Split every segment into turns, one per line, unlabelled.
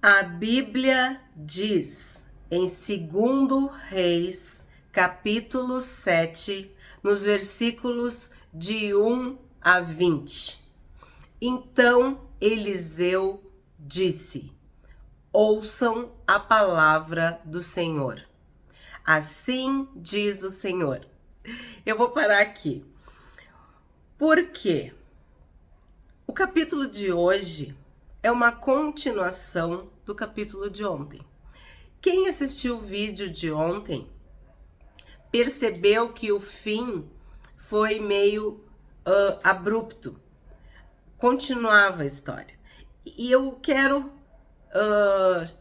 A Bíblia diz em 2 Reis, capítulo 7, nos versículos de 1 a 20. Então Eliseu disse: ouçam a palavra do Senhor. Assim diz o Senhor. Eu vou parar aqui. Por quê? O capítulo de hoje é uma continuação do capítulo de ontem. Quem assistiu o vídeo de ontem percebeu que o fim foi meio abrupto. Continuava a história. E eu quero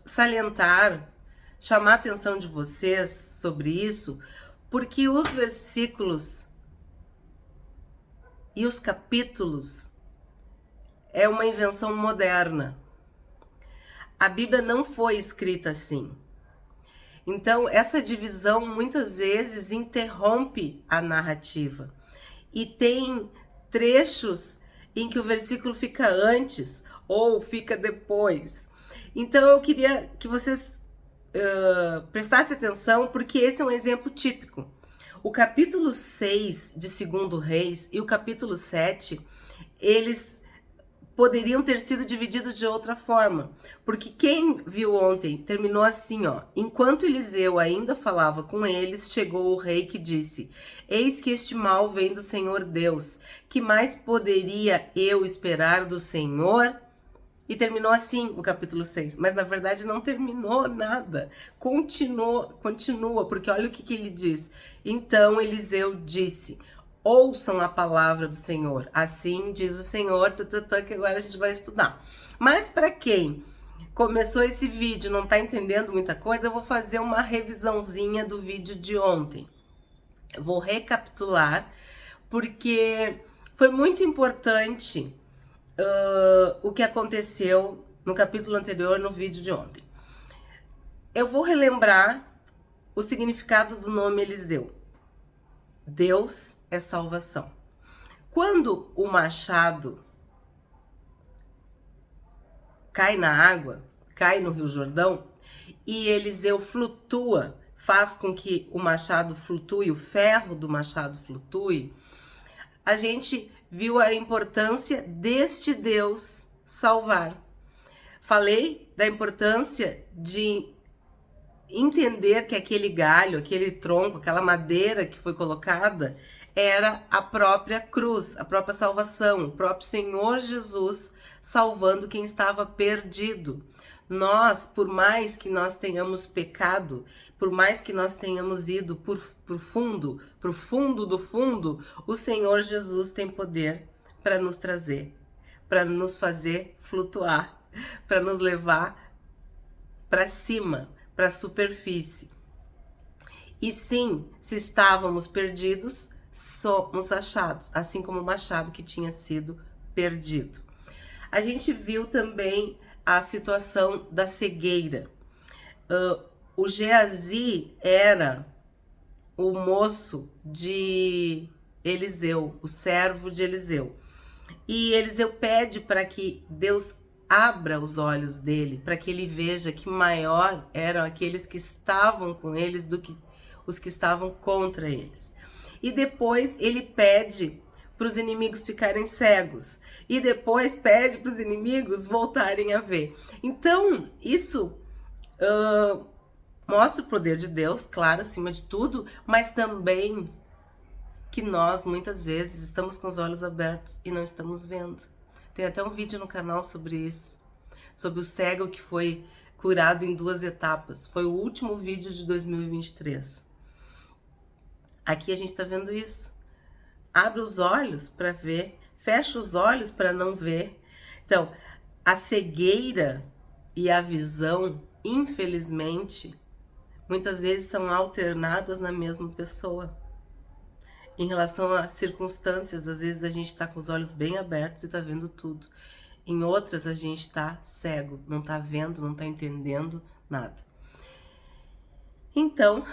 salientar, chamar a atenção de vocês sobre isso, porque os versículos e os capítulos é uma invenção moderna. A Bíblia não foi escrita assim. Então, essa divisão muitas vezes interrompe a narrativa. E tem trechos em que o versículo fica antes ou fica depois. Então, eu queria que vocês prestassem atenção, porque esse é um exemplo típico. O capítulo 6 de 2 Reis e o capítulo 7, eles poderiam ter sido divididos de outra forma, porque quem viu ontem terminou assim, ó: enquanto Eliseu ainda falava com eles, chegou o rei que disse: eis que este mal vem do Senhor Deus, que mais poderia eu esperar do Senhor? E terminou assim o capítulo 6, mas na verdade não terminou nada, continua, porque olha o que ele diz. Então Eliseu disse: ouçam a palavra do Senhor, assim diz o Senhor, que agora a gente vai estudar. Mas para quem começou esse vídeo e não tá entendendo muita coisa, eu vou fazer uma revisãozinha do vídeo de ontem. Eu vou recapitular, porque foi muito importante o que aconteceu no capítulo anterior, no vídeo de ontem. Eu vou relembrar o significado do nome Eliseu. Deus é salvação. Quando o machado cai na água, cai no Rio Jordão, e Eliseu flutua, faz com que o machado flutue, o ferro do machado flutue, a gente viu a importância deste Deus salvar. Falei da importância de entender que aquele galho, aquele tronco, aquela madeira que foi colocada era a própria cruz, a própria salvação, o próprio Senhor Jesus salvando quem estava perdido. Nós, por mais que nós tenhamos pecado, por mais que nós tenhamos ido pro fundo do fundo, o Senhor Jesus tem poder para nos trazer, para nos fazer flutuar, para nos levar para cima, para a superfície. E sim, se estávamos perdidos, somos achados, assim como o machado que tinha sido perdido. A gente viu também a situação da cegueira. O Geazi era o moço de Eliseu, o servo de Eliseu. E Eliseu pede para que Deus abra os olhos dele, para que ele veja que maior eram aqueles que estavam com eles do que os que estavam contra eles. E depois ele pede para os inimigos ficarem cegos. E depois pede para os inimigos voltarem a ver. Então, isso mostra o poder de Deus, claro, acima de tudo, mas também que nós, muitas vezes, estamos com os olhos abertos e não estamos vendo. Tem até um vídeo no canal sobre isso, sobre o cego que foi curado em 2 etapas. Foi o último vídeo de 2023. Aqui a gente está vendo isso. Abre os olhos para ver, fecha os olhos para não ver. Então, a cegueira e a visão, infelizmente, muitas vezes são alternadas na mesma pessoa. Em relação a circunstâncias, às vezes a gente está com os olhos bem abertos e está vendo tudo. Em outras, a gente está cego, não está vendo, não está entendendo nada. Então,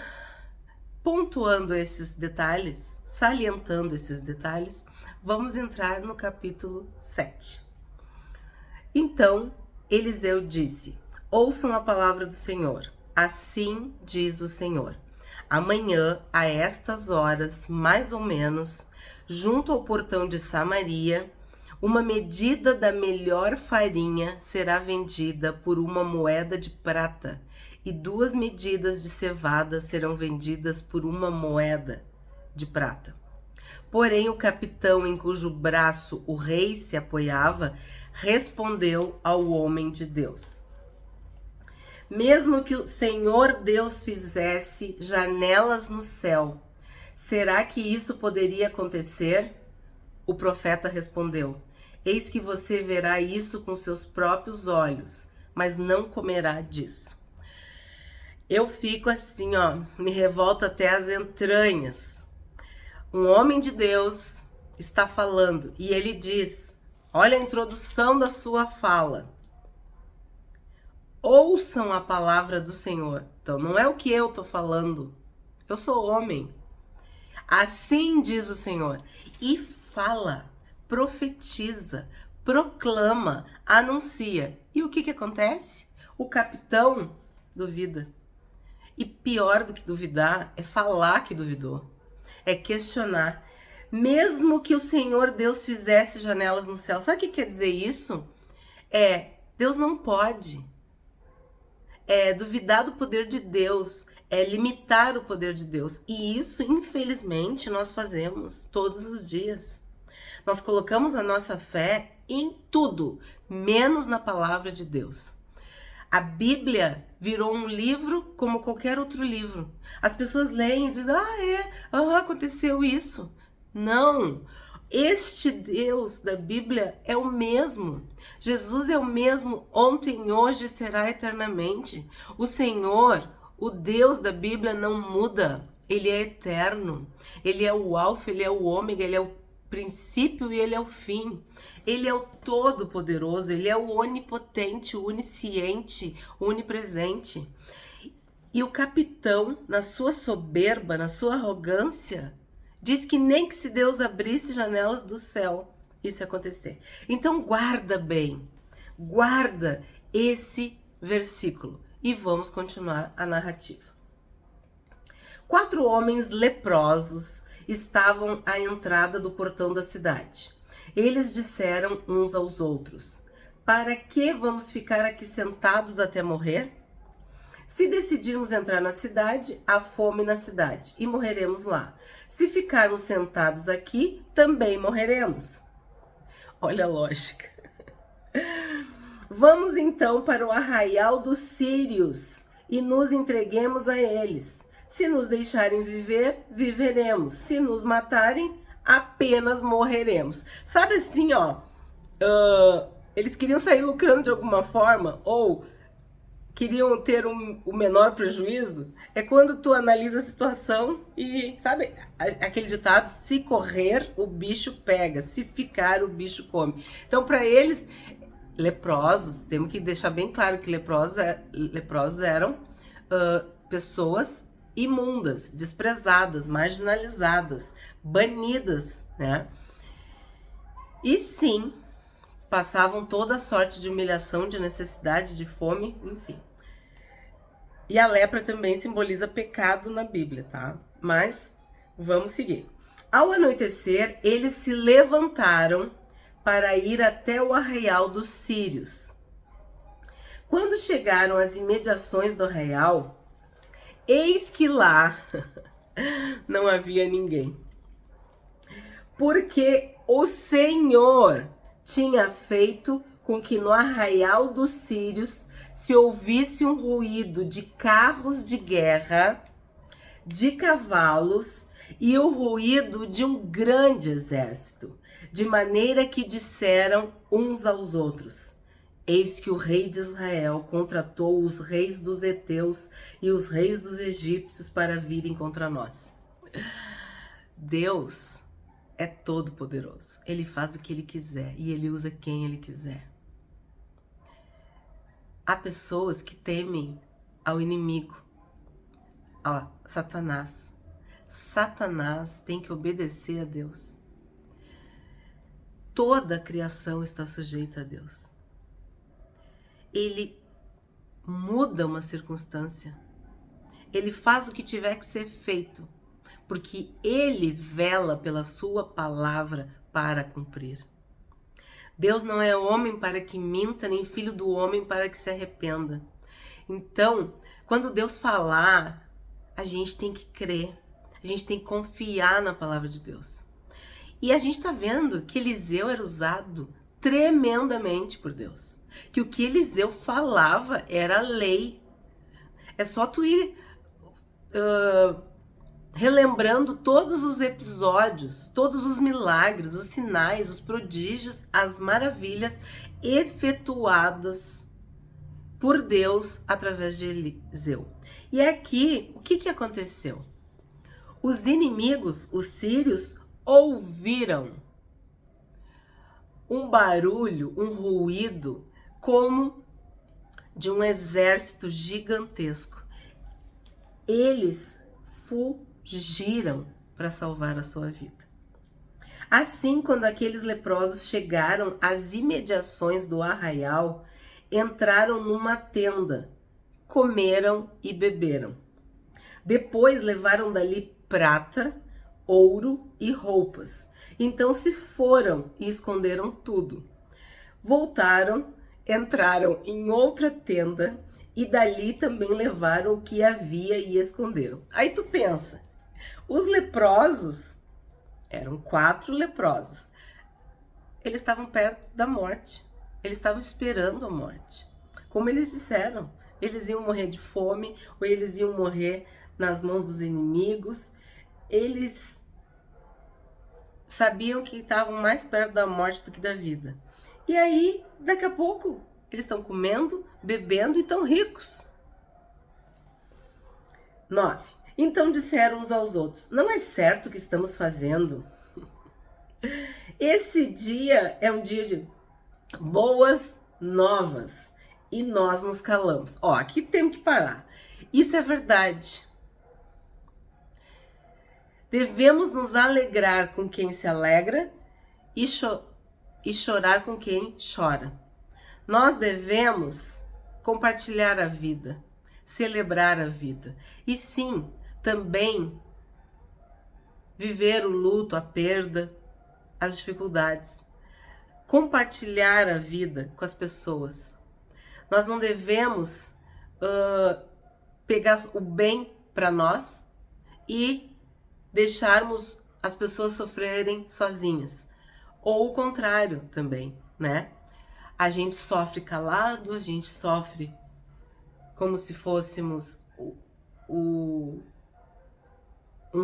pontuando esses detalhes, salientando esses detalhes, vamos entrar no capítulo 7. Então, Eliseu disse: Ouçam a palavra do Senhor. Assim diz o Senhor. Amanhã, a estas horas, mais ou menos, junto ao portão de Samaria, uma medida da melhor farinha será vendida por uma moeda de prata, e 2 medidas de cevada serão vendidas por uma moeda de prata. Porém, o capitão em cujo braço o rei se apoiava, respondeu ao homem de Deus: mesmo que o Senhor Deus fizesse janelas no céu, será que isso poderia acontecer? O profeta respondeu: eis que você verá isso com seus próprios olhos, mas não comerá disso. Eu fico assim, ó, me revolto até as entranhas. Um homem de Deus está falando e ele diz, olha a introdução da sua fala: ouçam a palavra do Senhor. Então não é o que eu tô falando, eu sou homem. Assim diz o Senhor. E fala, profetiza, proclama, anuncia. E o que acontece? O capitão duvida. E pior do que duvidar é falar que duvidou. É questionar. Mesmo que o Senhor Deus fizesse janelas no céu. Sabe o que quer dizer isso? Deus não pode. Duvidar do poder de Deus. É limitar o poder de Deus. E isso, infelizmente, nós fazemos todos os dias. Nós colocamos a nossa fé em tudo, menos na palavra de Deus. A Bíblia virou um livro como qualquer outro livro. As pessoas leem e dizem, aconteceu isso. Não, este Deus da Bíblia é o mesmo. Jesus é o mesmo ontem, hoje e será eternamente. O Senhor, o Deus da Bíblia não muda. Ele é eterno. Ele é o alfa, ele é o ômega, ele é o princípio e ele é o fim. Ele é o todo-poderoso, ele é o onipotente, o onisciente, o onipresente. E o capitão, na sua soberba, na sua arrogância, diz que nem que se Deus abrisse janelas do céu, isso ia acontecer. Então guarda bem, guarda esse versículo e vamos continuar a narrativa. 4 homens leprosos estavam à entrada do portão da cidade. Eles disseram uns aos outros: para que vamos ficar aqui sentados até morrer? Se decidirmos entrar na cidade, há fome na cidade e morreremos lá. Se ficarmos sentados aqui, também morreremos. Olha a lógica. Vamos então para o arraial dos sírios e nos entreguemos a eles. Se nos deixarem viver, viveremos. Se nos matarem, apenas morreremos. Sabe assim, ó, eles queriam sair lucrando de alguma forma ou queriam ter o menor prejuízo. É quando tu analisa a situação e, sabe, aquele ditado, se correr, o bicho pega, se ficar, o bicho come. Então, para eles, leprosos, temos que deixar bem claro que leprosos eram pessoas imundas, desprezadas, marginalizadas, banidas, né? E sim, passavam toda sorte de humilhação, de necessidade, de fome, enfim. E a lepra também simboliza pecado na Bíblia, tá? Mas vamos seguir. Ao anoitecer, eles se levantaram para ir até o arraial dos sírios. Quando chegaram às imediações do arraial, eis que lá não havia ninguém. Porque o Senhor tinha feito com que no arraial dos sírios se ouvisse um ruído de carros de guerra, de cavalos e o ruído de um grande exército, de maneira que disseram uns aos outros: eis que o rei de Israel contratou os reis dos heteus e os reis dos egípcios para virem contra nós. Deus é todo poderoso. Ele faz o que ele quiser e ele usa quem ele quiser. Há pessoas que temem ao inimigo, a Satanás. Satanás tem que obedecer a Deus. Toda a criação está sujeita a Deus. Ele muda uma circunstância. Ele faz o que tiver que ser feito, porque ele vela pela sua palavra para cumprir. Deus não é homem para que minta, nem filho do homem para que se arrependa. Então, quando Deus falar, a gente tem que crer, a gente tem que confiar na palavra de Deus. E a gente está vendo que Eliseu era usado tremendamente por Deus. Que o que Eliseu falava era lei. É só tu ir relembrando todos os episódios, todos os milagres, os sinais, os prodígios, as maravilhas efetuadas por Deus através de Eliseu. E aqui, o que aconteceu? Os inimigos, os sírios, ouviram um barulho, um ruído, como de um exército gigantesco. Eles fugiram para salvar a sua vida. Assim, quando aqueles leprosos chegaram às imediações do arraial, entraram numa tenda, comeram e beberam. Depois levaram dali prata, ouro e roupas. Então se foram e esconderam tudo. Voltaram, entraram em outra tenda e dali também levaram o que havia e esconderam. Aí tu pensa, os leprosos, eram 4 leprosos, eles estavam perto da morte, eles estavam esperando a morte. Como eles disseram, eles iam morrer de fome ou eles iam morrer nas mãos dos inimigos. Eles sabiam que estavam mais perto da morte do que da vida. E aí, daqui a pouco, eles estão comendo, bebendo e estão ricos. 9. Então disseram uns aos outros, não é certo o que estamos fazendo? Esse dia é um dia de boas novas e nós nos calamos. Ó, aqui temos que parar. Isso é verdade. Devemos nos alegrar com quem se alegra e chorar com quem chora. Nós devemos compartilhar a vida, celebrar a vida. E sim, também viver o luto, a perda, as dificuldades. Compartilhar a vida com as pessoas. Nós não devemos pegar o bem para nós e deixarmos as pessoas sofrerem sozinhas. Ou o contrário também, né? A gente sofre calado, a gente sofre como se fôssemos um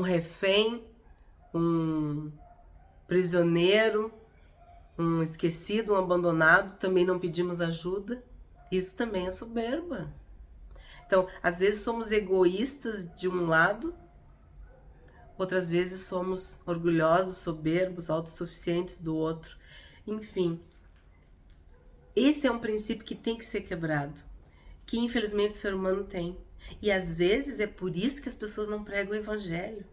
refém, um prisioneiro, um esquecido, um abandonado. Também não pedimos ajuda. Isso também é soberba. Então, às vezes somos egoístas de um lado, outras vezes somos orgulhosos, soberbos, autossuficientes do outro. Enfim, esse é um princípio que tem que ser quebrado, que infelizmente o ser humano tem. E às vezes é por isso que as pessoas não pregam o evangelho.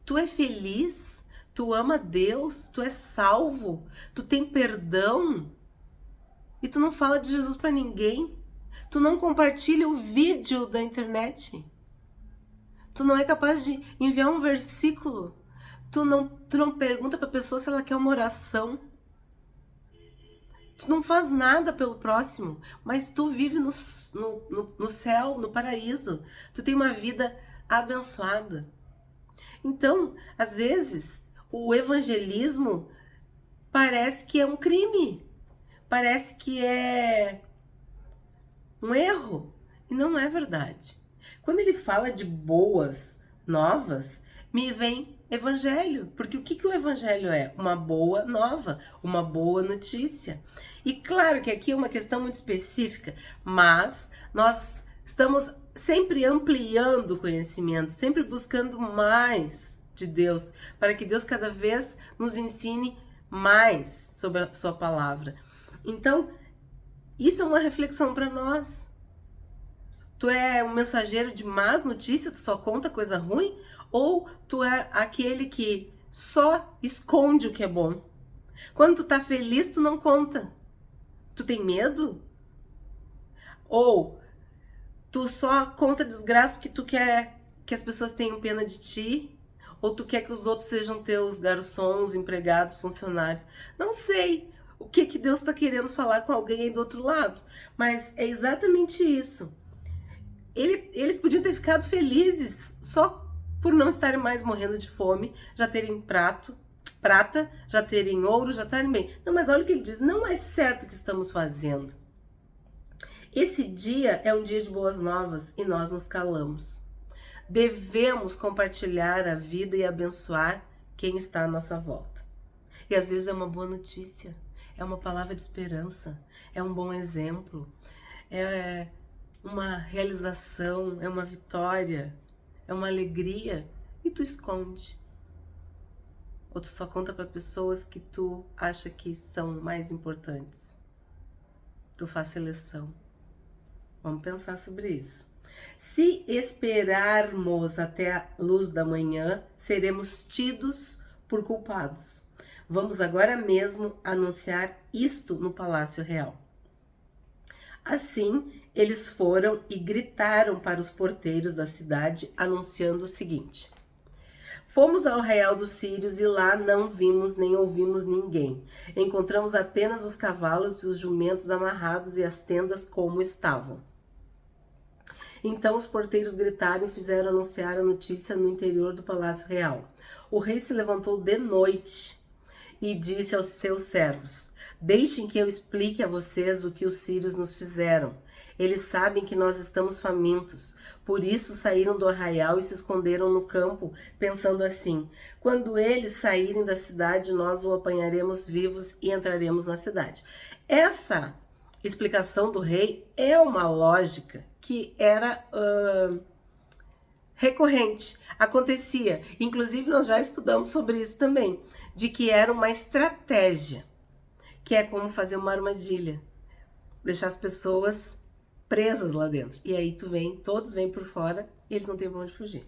Tu é feliz, tu ama Deus, tu é salvo, tu tem perdão e tu não fala de Jesus para ninguém. Tu não compartilha o vídeo da internet. Tu não é capaz de enviar um versículo. Tu não pergunta para a pessoa se ela quer uma oração. Tu não faz nada pelo próximo, mas tu vive no céu, no paraíso. Tu tem uma vida abençoada. Então, às vezes, o evangelismo parece que é um crime. Parece que é um erro. E não é verdade. Quando ele fala de boas novas, me vem evangelho. Porque o que o evangelho é? Uma boa nova, uma boa notícia. E claro que aqui é uma questão muito específica, mas nós estamos sempre ampliando o conhecimento, sempre buscando mais de Deus, para que Deus cada vez nos ensine mais sobre a sua palavra. Então, isso é uma reflexão para nós. Tu é um mensageiro de más notícias, tu só conta coisa ruim? Ou tu é aquele que só esconde o que é bom? Quando tu tá feliz, tu não conta. Tu tem medo? Ou tu só conta desgraça porque tu quer que as pessoas tenham pena de ti, ou tu quer que os outros sejam teus garçons, empregados, funcionários. Não sei o que Deus está querendo falar com alguém aí do outro lado, mas é exatamente isso. Eles podiam ter ficado felizes só por não estarem mais morrendo de fome, já terem prata, já terem ouro, já estarem bem. Não, mas olha o que ele diz, não é certo o que estamos fazendo. Esse dia é um dia de boas novas e nós nos calamos. Devemos compartilhar a vida e abençoar quem está à nossa volta. E às vezes é uma boa notícia, é uma palavra de esperança, é um bom exemplo, é uma realização, é uma vitória, é uma alegria, e tu esconde. Ou tu só conta para pessoas que tu acha que são mais importantes. Tu faz seleção. Vamos pensar sobre isso. Se esperarmos até a luz da manhã, seremos tidos por culpados. Vamos agora mesmo anunciar isto no Palácio Real. Assim, eles foram e gritaram para os porteiros da cidade, anunciando o seguinte: fomos ao arraial dos sírios e lá não vimos nem ouvimos ninguém. Encontramos apenas os cavalos e os jumentos amarrados e as tendas como estavam. Então os porteiros gritaram e fizeram anunciar a notícia no interior do Palácio Real. O rei se levantou de noite e disse aos seus servos: deixem que eu explique a vocês o que os sírios nos fizeram. Eles sabem que nós estamos famintos. Por isso saíram do arraial e se esconderam no campo, pensando assim: quando eles saírem da cidade, nós o apanharemos vivos e entraremos na cidade. Essa explicação do rei é uma lógica que era recorrente, acontecia. Inclusive, nós já estudamos sobre isso também, de que era uma estratégia, que é como fazer uma armadilha, deixar as pessoas presas lá dentro. E aí todos vêm por fora e eles não têm pra onde fugir.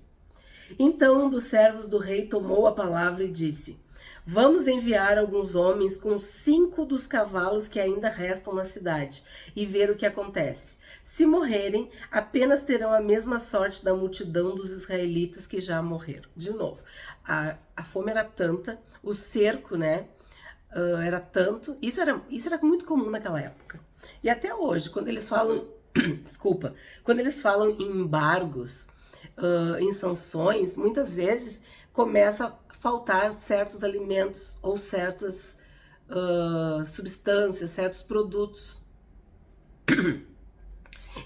Então um dos servos do rei tomou a palavra e disse: vamos enviar alguns homens com 5 dos cavalos que ainda restam na cidade e ver o que acontece. Se morrerem, apenas terão a mesma sorte da multidão dos israelitas que já morreram. De novo, a fome era tanta, o cerco, né, era tanto. Isso era muito comum naquela época. E até hoje, quando eles falam, desculpa, quando eles falam em embargos, em sanções, muitas vezes começa a faltar certos alimentos ou certas substâncias, certos produtos.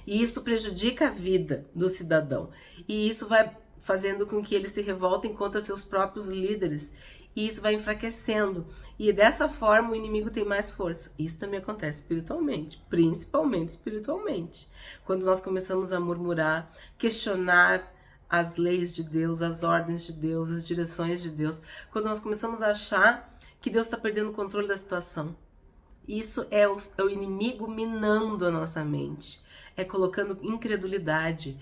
E isso prejudica a vida do cidadão. E isso vai fazendo com que eles se revoltem contra seus próprios líderes. E isso vai enfraquecendo. E dessa forma o inimigo tem mais força. Isso também acontece espiritualmente, principalmente espiritualmente. Quando nós começamos a murmurar, questionar as leis de Deus, as ordens de Deus, as direções de Deus. Quando nós começamos a achar que Deus está perdendo o controle da situação. Isso é o inimigo minando a nossa mente. É colocando incredulidade,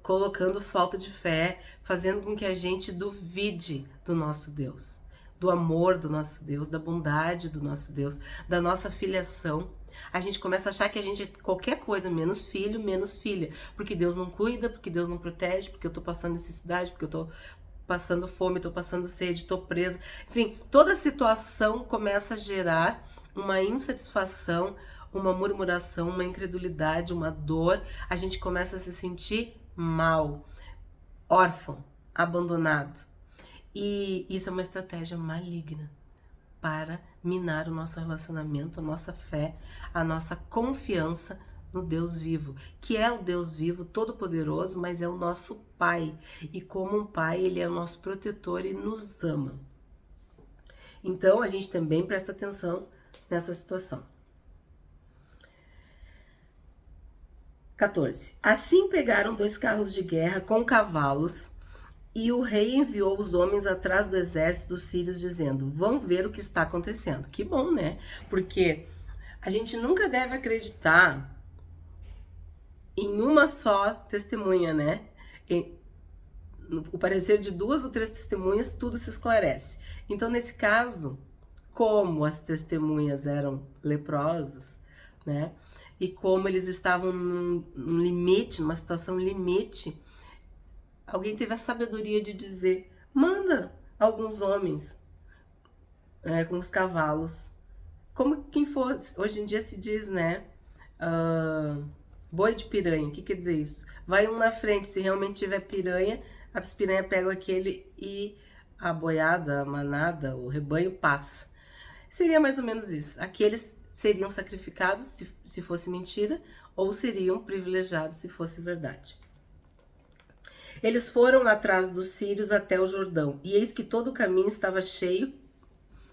colocando falta de fé, fazendo com que a gente duvide do nosso Deus, do amor do nosso Deus, da bondade do nosso Deus, da nossa filiação. A gente começa a achar que a gente é qualquer coisa, menos filho, menos filha. Porque Deus não cuida, porque Deus não protege, porque eu tô passando necessidade, porque eu tô passando fome, tô passando sede, tô presa. Enfim, toda situação começa a gerar uma insatisfação, uma murmuração, uma incredulidade, uma dor. A gente começa a se sentir mal, órfão, abandonado. E isso é uma estratégia maligna para minar o nosso relacionamento, a nossa fé, a nossa confiança no Deus vivo, que é o Deus vivo, todo-poderoso, mas é o nosso Pai. E como um Pai, Ele é o nosso protetor e nos ama. Então, a gente também presta atenção nessa situação. 14. Assim pegaram 2 carros de guerra com cavalos e o rei enviou os homens atrás do exército dos sírios, dizendo: vão ver o que está acontecendo. Que bom, né? Porque a gente nunca deve acreditar em uma só testemunha, né? O parecer de 2 ou 3 testemunhas, tudo se esclarece. Então, nesse caso, como as testemunhas eram leprosos, né? E como eles estavam num limite, numa situação limite, alguém teve a sabedoria de dizer: manda alguns homens com os cavalos. Como quem fosse, hoje em dia se diz, né? Boi de piranha. O que quer dizer isso? Vai um na frente, se realmente tiver piranha, as piranhas pegam aquele e a boiada, a manada, o rebanho passa. Seria mais ou menos isso. Aqueles seriam sacrificados se fosse mentira, ou seriam privilegiados se fosse verdade. Eles foram atrás dos sírios até o Jordão, e eis que todo o caminho estava cheio,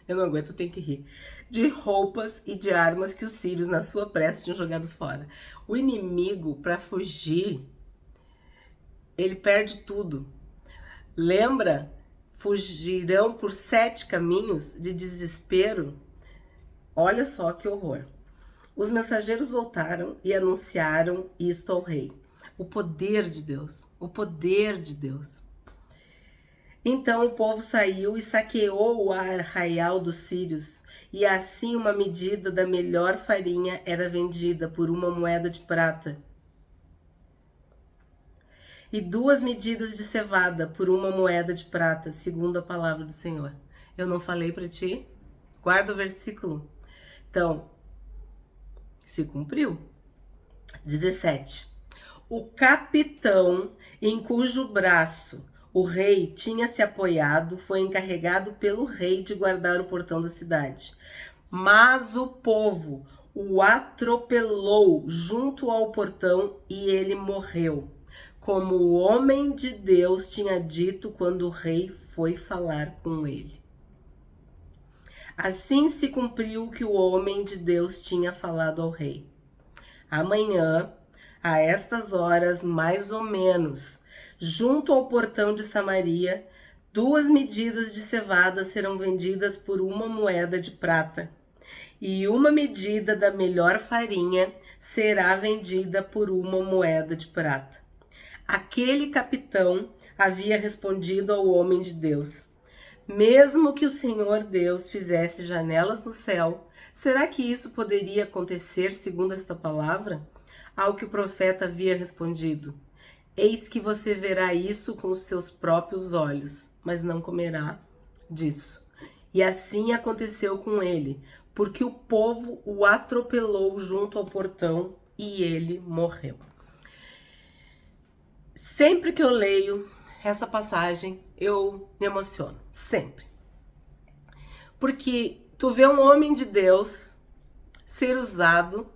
eu não aguento, eu tenho que rir, de roupas e de armas que os sírios, na sua pressa, tinham jogado fora. O inimigo, para fugir, ele perde tudo. Lembra? Fugirão por 7 caminhos de desespero. Olha só que horror. Os mensageiros voltaram e anunciaram isto ao rei. O poder de Deus, o poder de Deus. Então o povo saiu e saqueou o arraial dos sírios, e assim uma medida da melhor farinha era vendida por 1 moeda de prata, e 2 medidas de cevada por 1 moeda de prata, segundo a palavra do Senhor. Eu não falei para ti? Guarda o versículo. Então, se cumpriu. 17. O capitão em cujo braço o rei tinha se apoiado foi encarregado pelo rei de guardar o portão da cidade. Mas o povo o atropelou junto ao portão e ele morreu, como o homem de Deus tinha dito quando o rei foi falar com ele. Assim se cumpriu o que o homem de Deus tinha falado ao rei. Amanhã, a estas horas, mais ou menos, junto ao portão de Samaria, 2 medidas de cevada serão vendidas por 1 moeda de prata, e 1 medida da melhor farinha será vendida por 1 moeda de prata. Aquele capitão havia respondido ao homem de Deus: mesmo que o Senhor Deus fizesse janelas no céu, será que isso poderia acontecer segundo esta palavra? Ao que o profeta havia respondido: eis que você verá isso com os seus próprios olhos, mas não comerá disso. E assim aconteceu com ele, porque o povo o atropelou junto ao portão e ele morreu. Sempre que eu leio essa passagem, eu me emociono, sempre. Porque tu vê um homem de Deus ser usado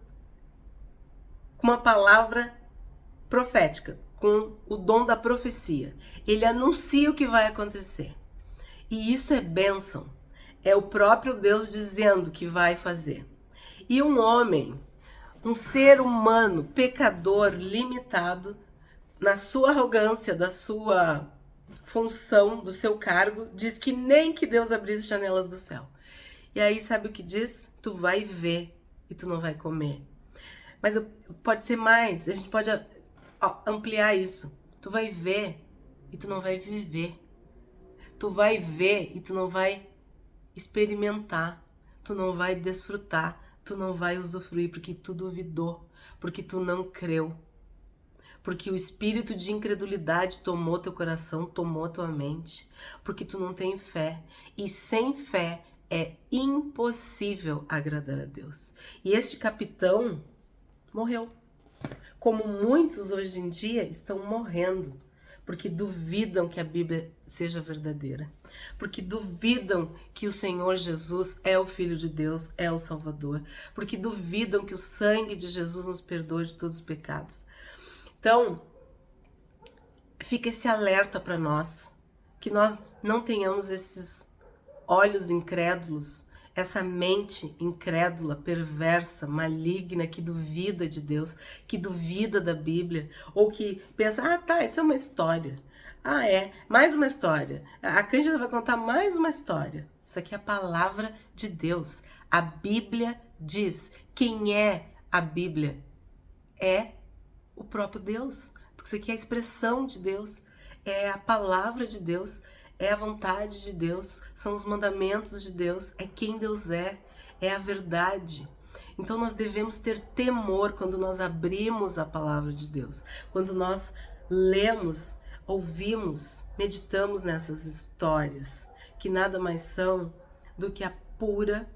com uma palavra profética, com o dom da profecia. Ele anuncia o que vai acontecer. E isso é bênção. É o próprio Deus dizendo que vai fazer. E um homem, um ser humano, pecador, limitado, na sua arrogância, da sua função, do seu cargo, diz que nem que Deus abrisse janelas do céu. E aí, sabe o que diz? Tu vai ver e tu não vai comer. Mas pode ser mais, a gente pode ampliar isso. Tu vai ver e tu não vai viver. Tu vai ver e tu não vai experimentar. Tu não vai desfrutar. Tu não vai usufruir porque tu duvidou, porque tu não creu. Porque o espírito de incredulidade tomou teu coração, tomou tua mente, porque tu não tem fé. E sem fé é impossível agradar a Deus. E este capitão morreu. Como muitos hoje em dia estão morrendo, porque duvidam que a Bíblia seja verdadeira. Porque duvidam que o Senhor Jesus é o Filho de Deus, é o Salvador. Porque duvidam que o sangue de Jesus nos perdoa de todos os pecados. Então, fica esse alerta para nós, que nós não tenhamos esses olhos incrédulos, essa mente incrédula, perversa, maligna, que duvida de Deus, que duvida da Bíblia, ou que pensa, tá, isso é uma história. Mais uma história. A Cândida vai contar mais uma história. Isso aqui é a palavra de Deus. A Bíblia diz. Quem é a Bíblia? É o próprio Deus, porque isso aqui é a expressão de Deus, é a palavra de Deus, é a vontade de Deus, são os mandamentos de Deus, é quem Deus é a verdade. Então nós devemos ter temor quando nós abrimos a palavra de Deus, quando nós lemos, ouvimos, meditamos nessas histórias, que nada mais são do que a pura,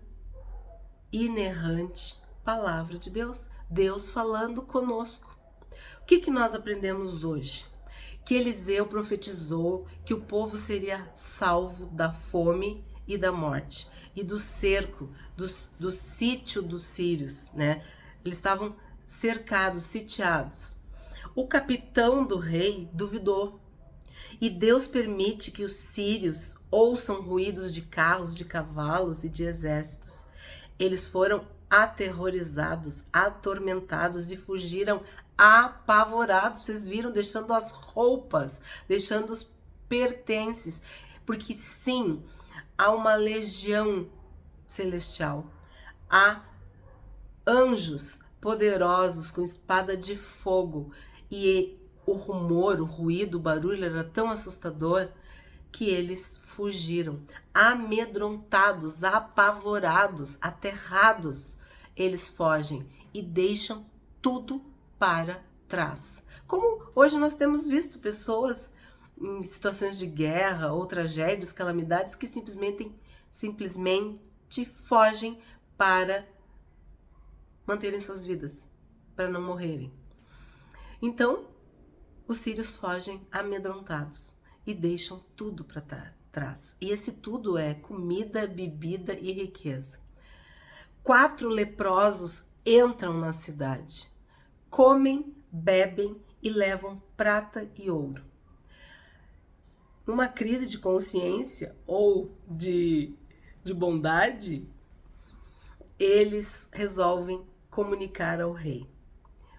inerrante palavra de Deus, Deus falando conosco. O que nós aprendemos hoje? Que Eliseu profetizou que o povo seria salvo da fome e da morte, e do cerco, do sítio dos sírios, né? Eles estavam cercados, sitiados. O capitão do rei duvidou, e Deus permite que os sírios ouçam ruídos de carros, de cavalos e de exércitos. Eles foram aterrorizados, atormentados e fugiram apavorados. Vocês viram, deixando as roupas, deixando os pertences, porque sim, há uma legião celestial, há anjos poderosos com espada de fogo, e o rumor, o ruído, o barulho era tão assustador que eles fugiram, amedrontados, apavorados, aterrados. Eles fogem e deixam tudo para trás. Como hoje nós temos visto pessoas em situações de guerra ou tragédias, calamidades, que simplesmente fogem para manterem suas vidas, para não morrerem. Então, os sírios fogem amedrontados e deixam tudo para trás. E esse tudo é comida, bebida e riqueza. 4 leprosos entram na cidade, comem, bebem e levam prata e ouro. Numa crise de consciência ou de bondade, eles resolvem comunicar ao rei.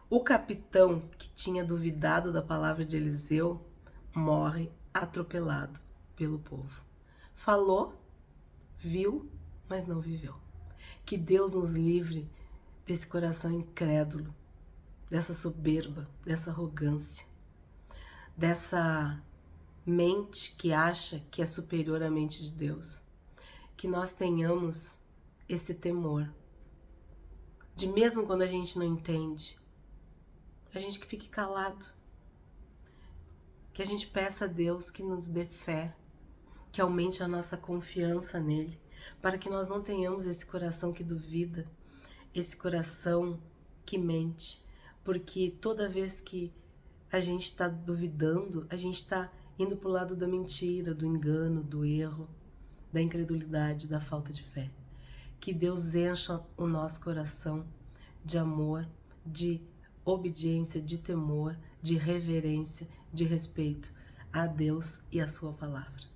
O capitão, que tinha duvidado da palavra de Eliseu, morre atropelado pelo povo. Falou, viu, mas não viveu. Que Deus nos livre desse coração incrédulo, dessa soberba, dessa arrogância, dessa mente que acha que é superior à mente de Deus. Que nós tenhamos esse temor, de mesmo quando a gente não entende, a gente que fique calado, que a gente peça a Deus que nos dê fé, que aumente a nossa confiança nele, para que nós não tenhamos esse coração que duvida, esse coração que mente, porque toda vez que a gente está duvidando, a gente está indo para o lado da mentira, do engano, do erro, da incredulidade, da falta de fé. Que Deus encha o nosso coração de amor, de obediência, de temor, de reverência, de respeito a Deus e a sua palavra.